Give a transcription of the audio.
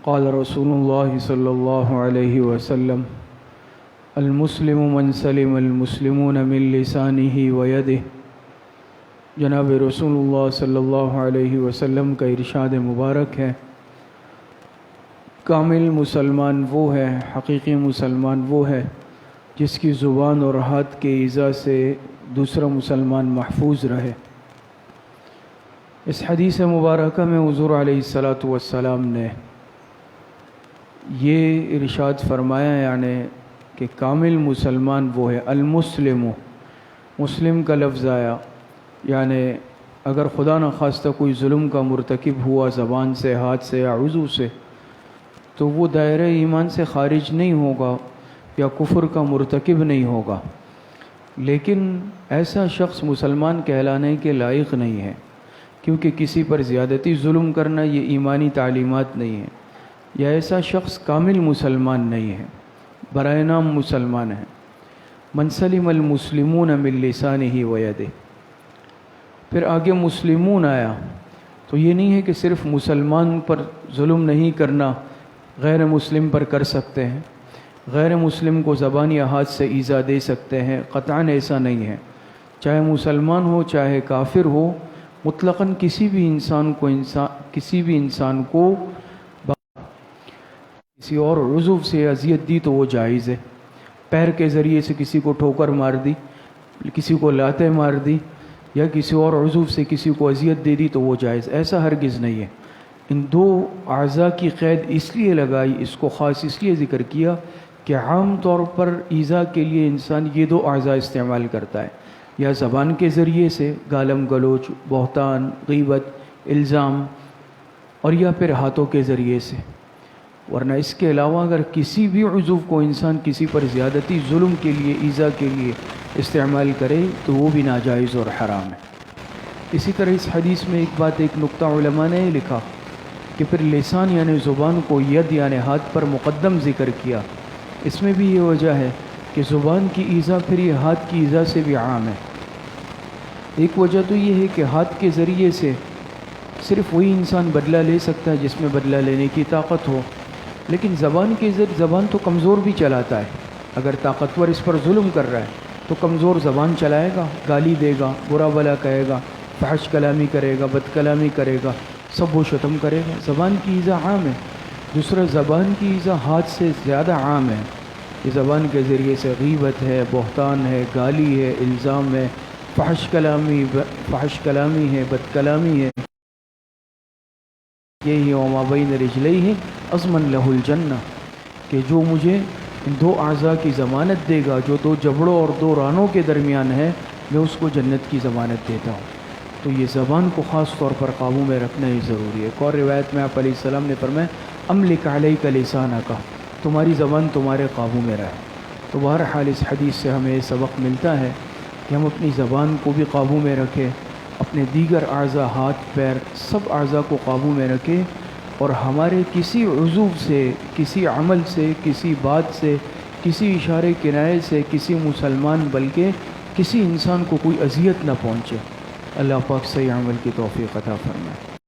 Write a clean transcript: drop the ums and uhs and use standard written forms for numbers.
قال رسول اللہ صلی اللہ علیہ وسلم المسلم من سلم المسلمون من لسانہ ویدہ۔ جناب رسول اللہ صلی اللہ علیہ وسلم کا ارشاد مبارک ہے، کامل مسلمان وہ ہے، حقیقی مسلمان وہ ہے جس کی زبان اور ہاتھ کے ایذا سے دوسرا مسلمان محفوظ رہے۔ اس حدیث مبارکہ میں حضور علیہ الصلاۃ والسلام نے یہ ارشاد فرمایا، یعنی کہ کامل مسلمان وہ ہے۔ المسلم، مسلم کا لفظ آیا، یعنی اگر خدا نخواستہ کوئی ظلم کا مرتکب ہوا زبان سے، ہاتھ سے یا عضو سے، تو وہ دائرہ ایمان سے خارج نہیں ہوگا یا کفر کا مرتکب نہیں ہوگا، لیکن ایسا شخص مسلمان کہلانے کے لائق نہیں ہے، کیونکہ کسی پر زیادتی ظلم کرنا یہ ایمانی تعلیمات نہیں ہے، یا ایسا شخص کامل مسلمان نہیں ہے، برائے نام مسلمان ہے۔ من سلم المسلمون من لسانہ ویدہ، پھر آگے مسلمون آیا، تو یہ نہیں ہے کہ صرف مسلمان پر ظلم نہیں کرنا، غیر مسلم پر کر سکتے ہیں، غیر مسلم کو زبان یا ہاتھ سے ایذا دے سکتے ہیں، قطعاً ایسا نہیں ہے، چاہے مسلمان ہو چاہے کافر ہو، مطلقاً کسی بھی انسان کو کسی اور عضو سے اذیت دی تو وہ جائز ہے۔ پیر کے ذریعے سے کسی کو ٹھوکر مار دی، کسی کو لاتیں مار دی، یا کسی اور عضو سے کسی کو اذیت دے دی تو وہ جائز، ایسا ہرگز نہیں ہے۔ ان دو اعضاء کی قید اس لیے لگائی، اس کو خاص اس لیے ذکر کیا کہ عام طور پر ایذا کے لیے انسان یہ دو اعضاء استعمال کرتا ہے، یا زبان کے ذریعے سے گالم گلوچ، بہتان، غیبت، الزام، اور یا پھر ہاتھوں کے ذریعے سے، ورنہ اس کے علاوہ اگر کسی بھی عضو کو انسان کسی پر زیادتی ظلم کے لیے، ایذا کے لیے استعمال کرے تو وہ بھی ناجائز اور حرام ہے۔ اسی طرح اس حدیث میں ایک نقطہ علماء نے لکھا کہ پھر لسان یعنی زبان کو ید یعنی ہاتھ پر مقدم ذکر کیا۔ اس میں بھی یہ وجہ ہے کہ زبان کی ایذا پھر یہ ہاتھ کی ایذا سے بھی عام ہے۔ ایک وجہ تو یہ ہے کہ ہاتھ کے ذریعے سے صرف وہی انسان بدلہ لے سکتا ہے جس میں بدلہ لینے کی طاقت ہو، لیکن زبان کے ذریعے زبان تو کمزور بھی چلاتا ہے۔ اگر طاقتور اس پر ظلم کر رہا ہے تو کمزور زبان چلائے گا، گالی دے گا، برا بلا کہے گا، فحش کلامی کرے گا، بد کلامی کرے گا، سب و شتم کرے گا۔ زبان کی ایذا عام ہے۔ دوسرا، زبان کی ایذا ہاتھ سے زیادہ عام ہے۔ یہ زبان کے ذریعے سے غیبت ہے، بہتان ہے، گالی ہے، الزام ہے، فحش کلامی ہے، بد کلامی ہے۔ یہی وما بین رجلیہ اضمن لہ الجنہ، کہ جو مجھے ان دو اعضاء کی ضمانت دے گا، جو دو جبڑوں اور دو رانوں کے درمیان ہے، میں اس کو جنت کی ضمانت دیتا ہوں۔ تو یہ زبان کو خاص طور پر قابو میں رکھنا ہی ضروری ہے۔ ایک اور روایت میں آپ علیہ السلام نے فرمایا املک علیک لسانک، تمہاری زبان تمہارے قابو میں رہے۔ تو بہرحال اس حدیث سے ہمیں یہ سبق ملتا ہے کہ ہم اپنی زبان کو بھی قابو میں رکھیں، اپنے دیگر اعضاء، ہاتھ، پیر، سب اعضاء کو قابو میں رکھیں، اور ہمارے کسی عضو سے، کسی عمل سے، کسی بات سے، کسی اشارے کنایے سے کسی مسلمان بلکہ کسی انسان کو کوئی اذیت نہ پہنچے۔ اللہ پاک صحیح عمل کی توفیق عطا فرمائے۔